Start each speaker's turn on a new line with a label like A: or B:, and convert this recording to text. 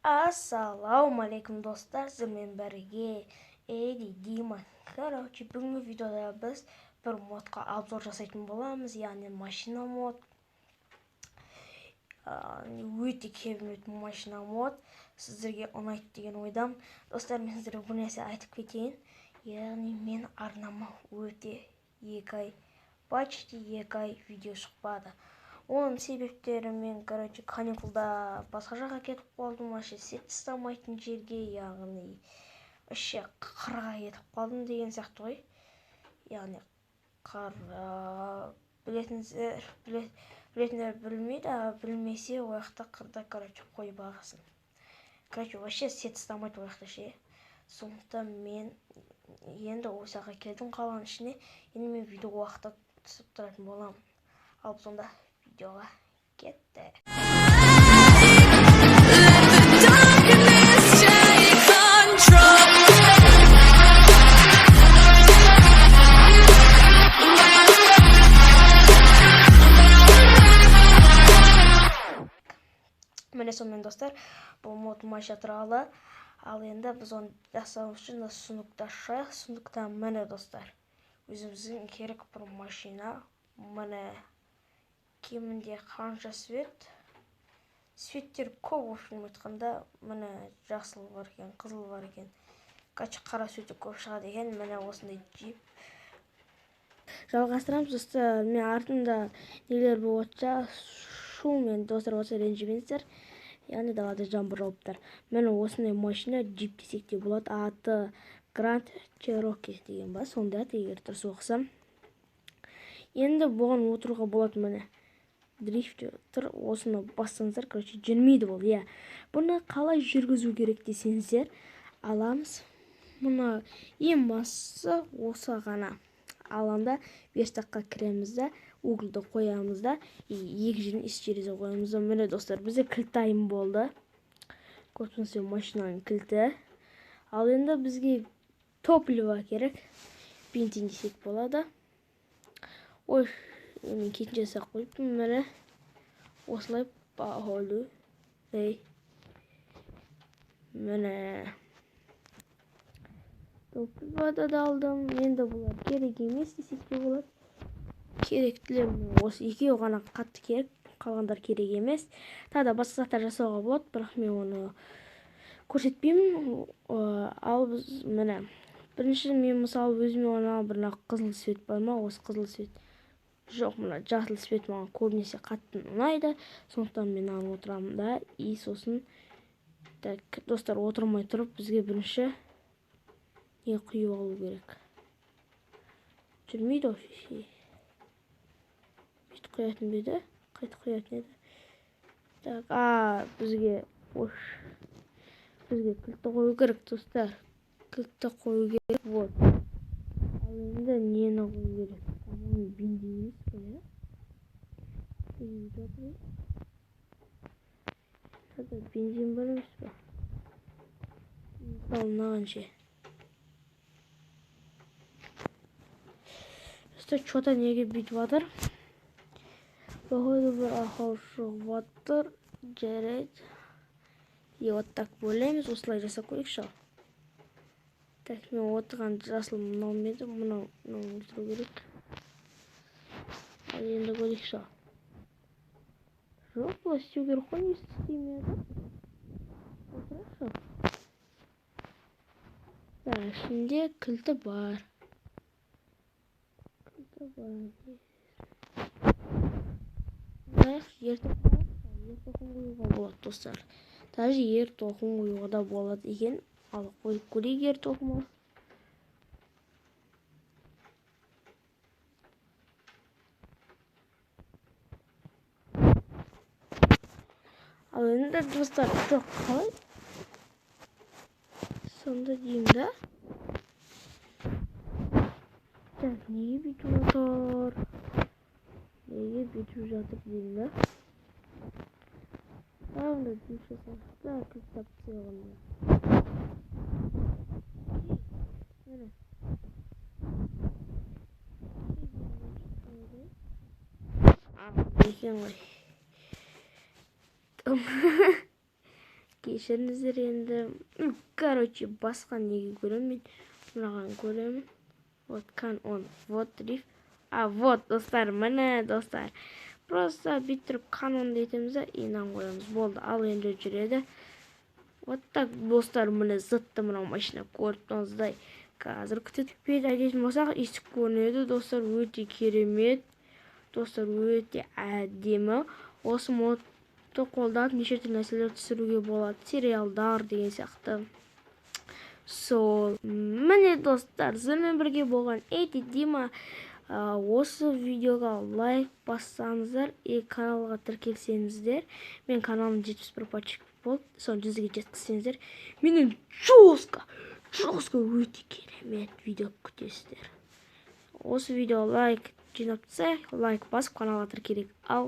A: Ассалаумалейкум достар, сіздермен бірге Дима. Короче, бүгінгі видеода біз бір модқа обзор жасайтын боламыз, яғни машина мод. Өте керемет машина мод. Сіздерге ұнайды деген ойдам. Достар, мен сіздерге бір нәрсе айтып кетейін. Яғни мен арнама өте 2 ай, почти 2 ай видео шықпады. Оның себептері мен, каникулда басқа жаққа кетіп қалдым, сет ұстамайтын жерге, яғни қырға кетіп қалдым деген сияқты ғой. Яғни қыр білетіндер білмейді, білмесе ояқта қырда қой бағасын. Вообще сет ұстамайды ояқта ше. Сондықтан мен енді осыға келдім қаланың ішіне. Енді мен видео уақытта түсіп тұратын боламын. Ал сонда видеоға кетті. Міне сонымен достар, бұл мод машина туралы. Ал енді біз оны жасау үшін сундукта ашайық. Сундукта міне достар, өзіміздің керек бір машина. Міне кемінде қанша светтер көп оқшын айтқанда, міне жасыл бар екен, қызыл бар екен, қара светі көп шығады екен. Міне осындай джип. Жалғастырамыз достар. Мен артында нелер болып жатса, шумен достар болса ренжімеңіздер. Яғни далада жаңбыр жауып тұр. Міне осындай машина, джип десек те болады. Аты Grand Cherokee деген ба, сондай аты, егер дұрыс оқысам. Енді бұған отыруға болады. Міне дрифтер тұр, осыны бассаңыздар, жүрмейді бұл. Бұны қалай жүргізу керек десеңіздер, аламыз. Мұны ең бастысы осы ғана. Аланда верстаққа кіреміз да, углды қоямыз да, екі жерін терезе қоямыз да. Міне достар, бізде кілт тайым болды. Көрсеңіздер, машинаның кілті. Ал енді бізге топливо керек. Бензин десек болады. Ой, мен кетін жасақ қойыппын. Міне осылай бағолу. Міне топливода да алдым. Енді бұлар керек емес десек те болады. Керектілер осы екеуі ғана қатты керек, қалғандар керек емес. Тағы басқа заттар жасауға болады, бірақ мен оны көрсетпеймін. Ал біз міне бірінші мен мысалы өзіме ойнаған бір қызыл свет бар ма? Осы қызыл свет жоқ, мына жасыл свет маған көбінесе қатты ұнайды. Сондықтан мен алып отырамын да. И сосын достар, отырмай тұрып бізге бірінші не құйып алу керек. Жүрмейді офиси. Бүйтіп қоятын беді, қайтып қоятын еді. Бізге кілтті қою керек достар. Кілтті қою керек. Вот. Ал енді нені қою керек? Бензин емес па, бензин бар емес па? Мысалы мынаған ше. Что-то неге бүйтіп жатыр. Походу бір ақау шығып жатыр. Жарайды. И вот так ойлаймыз, осылай жасап көрейік шал. Так, мен отырған жасыл мынау меді, мынау өлтіру керек. Ал енді көрейік шал. Жоқ, бұл істеу керек қой, не істемеді. Отырайық шал. Ішінде кілті бар. Ертоқым қоюға болады достар. Даже ертоқым қоюға да болады екен. Ал қойып көрейік ертоқымы. Ал енді достар, жоқ қалай? Сонда деймін да. Так, неге бүйтіп жатыр? Неге бүйтіп жатыр деймін да. Тағында жұмыс жасақта кілттап түйеғанда. Міне. Екен ғой. кешіріңіздер енді. Короче, басқа неге көремін мен? Мынаған көремін. Вот Canon, вот риф. Вот достар, міне достар. Просто бүйтіп Canon дейтіміз да, инан қоямыз. Болды, ал енді жүреді. Вот так достар, міне зытты мына машина көріп тұрсыздай. Қазір күтеді. Бет әдетін болсақ, есік көрінеді. Достар, өте керемет. Достар, өте әдемі. Осы модты қолданып неше түрлі нәрселер түсіруге болады. Сериалдар деген сияқты. Сол. Міне достар, сіздермен бірге болған Эти Дима. Осы видеоға лайк бассаңыздар, каналға тіркелсеңіздер, мен каналым 71 подписчик болды, соны 100-ге жеткізсеңіздер, менен жестко өте керемет видео күтесіздер. Осы видео лайк жинап тұрса, лайк басып каналға тіркелейік. Ал